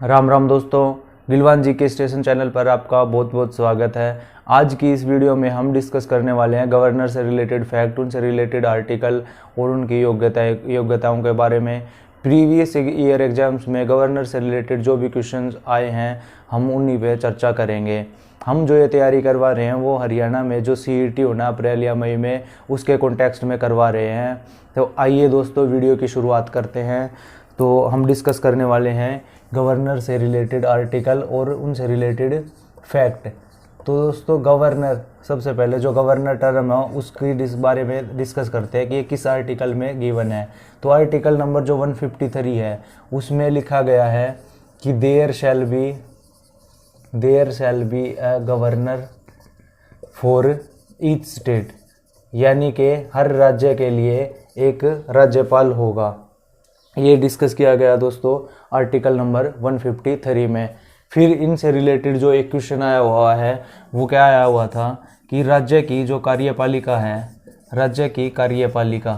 राम राम दोस्तों, दिलवान जी के station channel पर आपका बहुत बहुत स्वागत है। आज की इस वीडियो में हम डिस्कस करने वाले हैं गवर्नर से रिलेटेड फैक्ट, उनसे रिलेटेड आर्टिकल और उनकी योग्यताओं के बारे में। प्रीवियस ईयर एग्जाम्स में गवर्नर से रिलेटेड जो भी क्वेश्चंस आए हैं हम उन्हीं पे चर्चा करेंगे। हम जो ये तैयारी करवा रहे हैं वो हरियाणा में जो CET होना अप्रैल या मई में, उसके कॉन्टेक्स्ट में करवा रहे हैं। तो आइए दोस्तों वीडियो की शुरुआत करते हैं। तो हम डिस्कस करने वाले हैं गवर्नर से रिलेटेड आर्टिकल और उनसे रिलेटेड फैक्ट। तो दोस्तों गवर्नर, सबसे पहले जो गवर्नर टर्म है उसकी बारे में डिस्कस करते हैं कि ये किस आर्टिकल में गिवन है। तो आर्टिकल नंबर जो 153 है उसमें लिखा गया है कि there shall be a governor for each state, यानी कि हर राज्य के लिए एक राज्यपाल होगा। ये डिस्कस किया गया दोस्तों आर्टिकल नंबर 153 में। फिर इनसे रिलेटेड जो एक क्वेश्चन आया हुआ है वो क्या आया हुआ था कि राज्य की जो कार्यपालिका है, राज्य की कार्यपालिका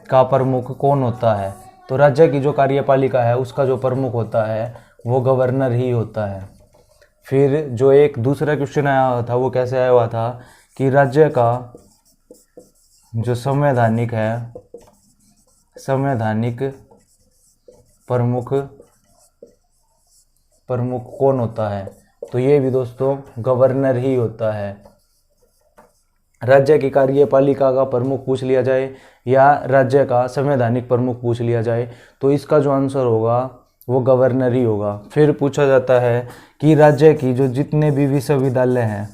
का प्रमुख कौन होता है। तो राज्य की जो कार्यपालिका है उसका जो प्रमुख होता है वो गवर्नर ही होता है। फिर जो एक दूसरा क्वेश्चन आया हुआ था वो कैसे आया हुआ था कि राज्य का जो संवैधानिक प्रमुख कौन होता है। तो ये भी दोस्तों गवर्नर ही होता है। राज्य की कार्यपालिका का प्रमुख पूछ लिया जाए या राज्य का संवैधानिक प्रमुख पूछ लिया जाए तो इसका जो आंसर होगा वो गवर्नर ही होगा। फिर पूछा जाता है कि राज्य की जो जितने भी विश्वविद्यालय हैं,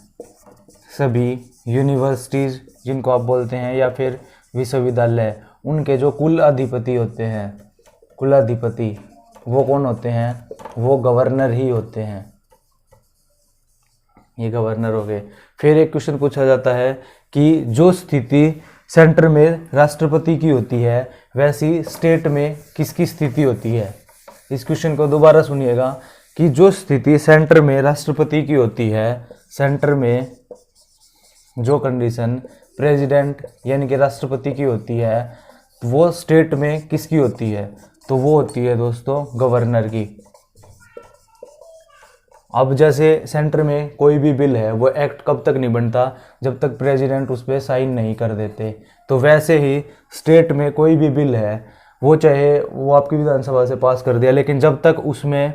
सभी यूनिवर्सिटीज़ जिनको आप बोलते हैं या फिर विश्वविद्यालय, उनके जो कुलाधिपति होते हैं, कुलाधिपति वो कौन होते हैं, वो गवर्नर ही होते हैं। ये गवर्नर हो गए। फिर एक क्वेश्चन पूछा जाता है कि जो स्थिति सेंटर में राष्ट्रपति की होती है वैसी स्टेट में किसकी स्थिति होती है। इस क्वेश्चन को दोबारा सुनिएगा कि जो स्थिति सेंटर में राष्ट्रपति की होती है, सेंटर में जो कंडीशन प्रेसिडेंट यानी कि राष्ट्रपति की होती है वो स्टेट में किसकी होती है। तो वो होती है दोस्तों गवर्नर की। अब जैसे सेंटर में कोई भी बिल है वो एक्ट कब तक नहीं बनता, जब तक प्रेसिडेंट उस पर साइन नहीं कर देते। तो वैसे ही स्टेट में कोई भी बिल है वो चाहे वो आपकी विधानसभा से पास कर दिया, लेकिन जब तक उसमें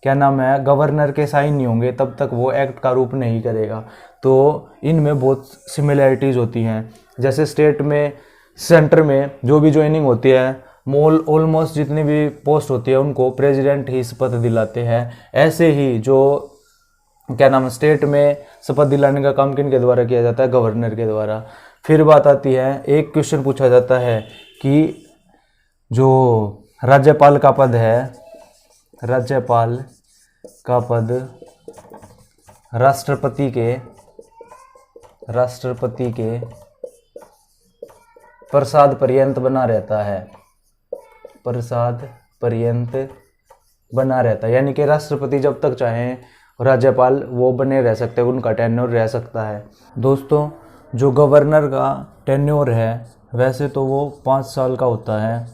क्या नाम है गवर्नर के साइन नहीं होंगे तब तक वो एक्ट का रूप नहीं करेगा। तो इनमें बहुत सिमिलैरिटीज़ होती हैं। जैसे स्टेट में सेंटर में जो भी ज्वाइनिंग होती है, ऑलमोस्ट जितनी भी पोस्ट होती है उनको प्रेसिडेंट ही शपथ दिलाते हैं। ऐसे ही जो क्या नाम है स्टेट में शपथ दिलाने का काम किन के द्वारा किया जाता है, गवर्नर के द्वारा। फिर बात आती है, एक क्वेश्चन पूछा जाता है कि जो राज्यपाल का पद है, राज्यपाल का पद राष्ट्रपति के प्रसाद पर्यंत बना रहता है, प्रसाद पर्यंत बना रहता है। यानी कि राष्ट्रपति जब तक चाहें राज्यपाल वो बने रह सकते हैं, उनका टेन्योर रह सकता है। दोस्तों जो गवर्नर का टेन्योर है वैसे तो वो 5 साल का होता है,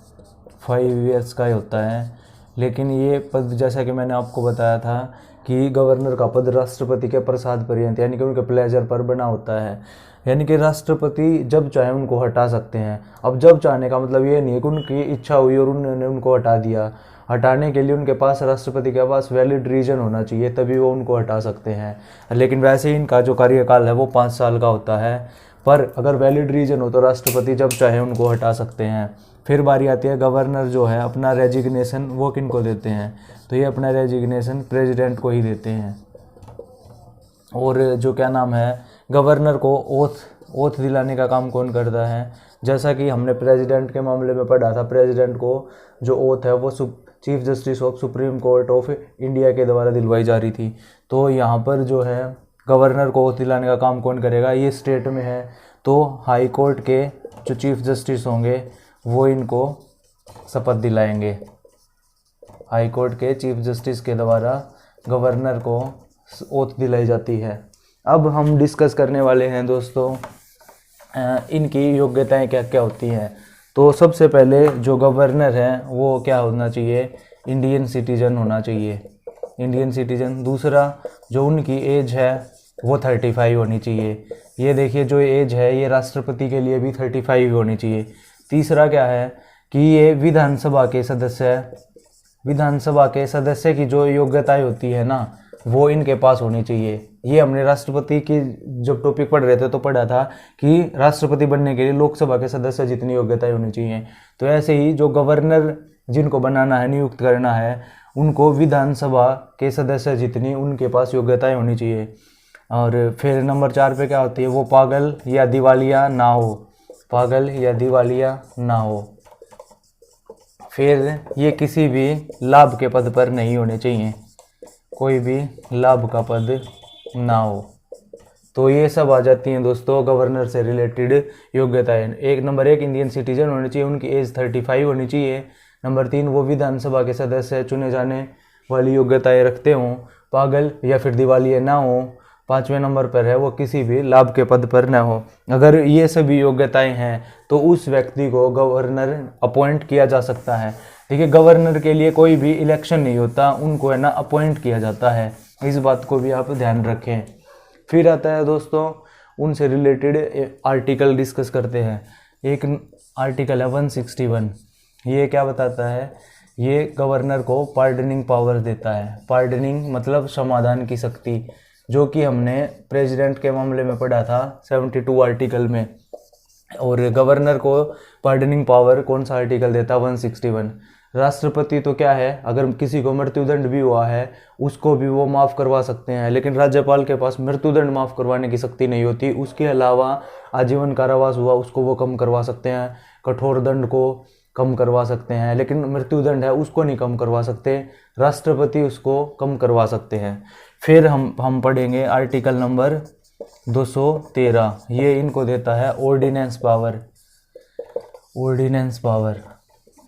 5 ईयर्स का ही होता है। लेकिन ये पद जैसा कि मैंने आपको बताया था कि गवर्नर का पद राष्ट्रपति के प्रसाद पर्यंत यानी कि उनके प्लेजर पर बना होता है। यानी कि राष्ट्रपति जब चाहे उनको हटा सकते हैं। अब जब चाहने का मतलब ये नहीं है कि उनकी इच्छा हुई और उन्होंने उनको हटा दिया। हटाने के लिए उनके पास, राष्ट्रपति के पास वैलिड रीजन होना चाहिए तभी वो उनको हटा सकते हैं। लेकिन वैसे ही इनका जो कार्यकाल है वो 5 साल का होता है। पर अगर वैलिड रीजन हो तो राष्ट्रपति जब चाहे उनको हटा सकते हैं। फिर बारी आती है गवर्नर जो है अपना रेजिग्नेशन वो किन को देते हैं। तो ये अपना रेजिग्नेशन प्रेसिडेंट को ही देते हैं। और जो क्या नाम है गवर्नर को ओथ दिलाने का काम कौन करता है। जैसा कि हमने प्रेसिडेंट के मामले में पढ़ा था, प्रेसिडेंट को जो ओथ है वो chief justice of supreme court of India के द्वारा दिलवाई जा रही थी। तो यहाँ पर जो है गवर्नर को ओथ दिलाने का काम कौन करेगा, ये स्टेट में है। तो हाई कोर्ट के जो चीफ जस्टिस होंगे वो इनको शपथ दिलाएंगे। हाई कोर्ट के चीफ जस्टिस के द्वारा गवर्नर को ओथ दिलाई जाती है। अब हम डिस्कस करने वाले हैं दोस्तों इनकी योग्यताएं क्या क्या होती हैं। तो सबसे पहले जो गवर्नर है वो क्या होना चाहिए, इंडियन सिटीजन होना चाहिए, इंडियन सिटीजन। दूसरा जो उनकी एज है वो 35 होनी चाहिए। ये देखिए जो एज है ये राष्ट्रपति के लिए भी 35 होनी चाहिए। तीसरा क्या है कि ये विधानसभा के सदस्य, विधानसभा के सदस्य की जो योग्यताएं होती है ना वो इनके पास होनी चाहिए। ये हमने राष्ट्रपति की जब टॉपिक पढ़ रहे थे तो पढ़ा था कि राष्ट्रपति बनने के लिए लोकसभा के सदस्य जितनी योग्यताएं होनी चाहिए, तो ऐसे ही जो गवर्नर जिनको बनाना है, नियुक्त करना है, उनको विधानसभा के सदस्य जितनी उनके पास योग्यताएं होनी चाहिए। और फिर नंबर 4 पे क्या होती है, वो पागल या दिवालिया ना हो, पागल या दिवालिया ना हो। फिर ये किसी भी लाभ के पद पर नहीं होने चाहिए, कोई भी लाभ का पद ना हो। तो ये सब आ जाती हैं दोस्तों गवर्नर से रिलेटेड योग्यताएं। नंबर 1 इंडियन सिटीजन होनी चाहिए, उनकी एज 35 होनी चाहिए। नंबर 3 वो विधानसभा के सदस्य चुने जाने वाली योग्यताएं रखते हों, पागल या फिर दिवालिया ना हो। 5वें नंबर पर है वो किसी भी लाभ के पद पर न हो। अगर ये सभी योग्यताएं हैं तो उस व्यक्ति को गवर्नर अपॉइंट किया जा सकता है। देखिए गवर्नर के लिए कोई भी इलेक्शन नहीं होता, उनको है ना अपॉइंट किया जाता है, इस बात को भी आप ध्यान रखें। फिर आता है दोस्तों उनसे रिलेटेड आर्टिकल डिस्कस करते हैं। एक आर्टिकल है 161, ये क्या बताता है, ये गवर्नर को पार्डनिंग पावर देता है। पार्डनिंग मतलब समाधान की शक्ति, जो कि हमने प्रेसिडेंट के मामले में पढ़ा था 72 आर्टिकल में। और गवर्नर को पार्डनिंग पावर कौन सा आर्टिकल देता है, 161। राष्ट्रपति तो क्या है, अगर किसी को मृत्युदंड भी हुआ है उसको भी वो माफ़ करवा सकते हैं, लेकिन राज्यपाल के पास मृत्युदंड माफ़ करवाने की शक्ति नहीं होती। उसके अलावा आजीवन कारावास हुआ उसको वो कम करवा सकते हैं, कठोर दंड को कम करवा सकते हैं, लेकिन मृत्युदंड है उसको नहीं कम करवा सकते, राष्ट्रपति उसको कम करवा सकते हैं। फिर हम पढ़ेंगे आर्टिकल नंबर 213, ये इनको देता है ऑर्डिनेंस पावर, ऑर्डिनेंस पावर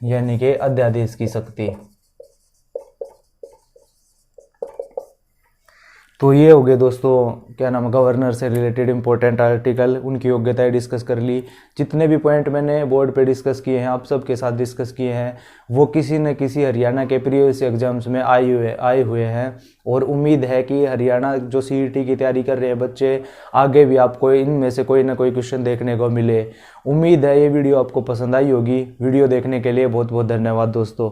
यानी कि अध्यादेश की शक्ति। तो ये हो गए दोस्तों क्या नाम गवर्नर से रिलेटेड इंपॉर्टेंट आर्टिकल, उनकी योग्यताएं डिस्कस कर ली। जितने भी पॉइंट मैंने बोर्ड पे डिस्कस किए हैं, आप सबके साथ डिस्कस किए हैं, वो किसी न किसी हरियाणा के प्रीवियस एग्जाम्स में आए हुए हैं। और उम्मीद है कि हरियाणा जो CET की तैयारी कर रहे हैं बच्चे, आगे भी आपको इनमें से कोई ना कोई क्वेश्चन देखने को मिले। उम्मीद है ये वीडियो आपको पसंद आई होगी। वीडियो देखने के लिए बहुत बहुत धन्यवाद दोस्तों।